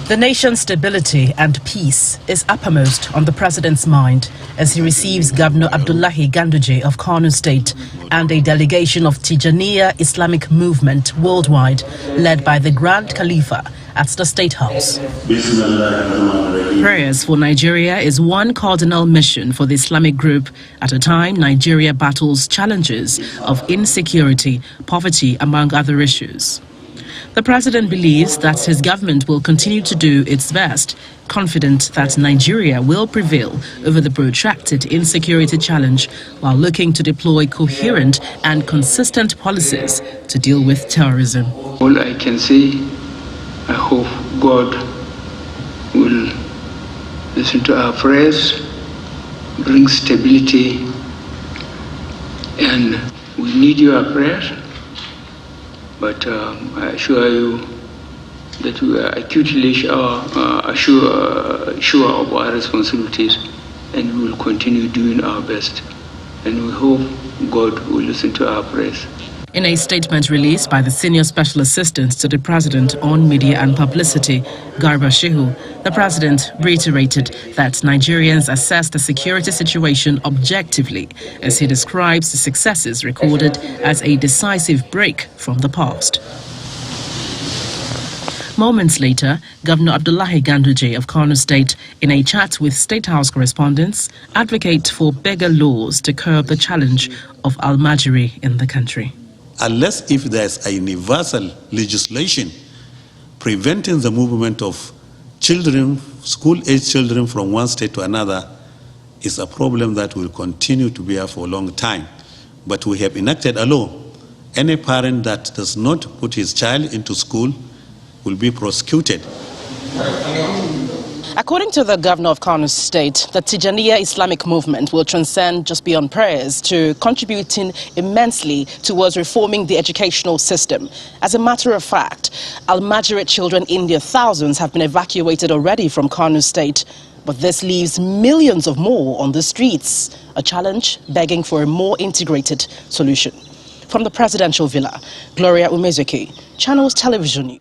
The nation's stability and peace is uppermost on the president's mind as he receives Governor Abdullahi Ganduje of Kano State and a delegation of Tijaniya Islamic movement worldwide led by the Grand Khalifa at the State House. Prayers for Nigeria is one cardinal mission for the Islamic group at a time Nigeria battles challenges of insecurity, poverty, among other issues. The president believes that his government will continue to do its best, confident that Nigeria will prevail over the protracted insecurity challenge while looking to deploy coherent and consistent policies to deal with terrorism. All I can say, I hope God will listen to our prayers, bring stability, and we need your prayers. But I assure you that we are acutely sure of our responsibilities, and we will continue doing our best. And we hope God will listen to our prayers. In a statement released by the Senior Special Assistant to the President on Media and Publicity, Garba Shehu, the President reiterated that Nigerians assess the security situation objectively as he describes the successes recorded as a decisive break from the past. Moments later, Governor Abdullahi Ganduje of Kano State, in a chat with State House correspondents, advocates for bigger laws to curb the challenge of al-Majiri in the country. Unless if there's a universal legislation preventing the movement of children, school-age children from one state to another, is a problem that will continue to be here for a long time. But we have enacted a law. Any parent that does not put his child into school will be prosecuted. According to the governor of Kano State, the Tijaniya Islamic movement will transcend just beyond prayers to contributing immensely towards reforming the educational system. As a matter of fact, al-Majiri children in their thousands have been evacuated already from Kano State, but this leaves millions of more on the streets, a challenge begging for a more integrated solution. From the presidential villa, Gloria Umezuki, Channels Television News.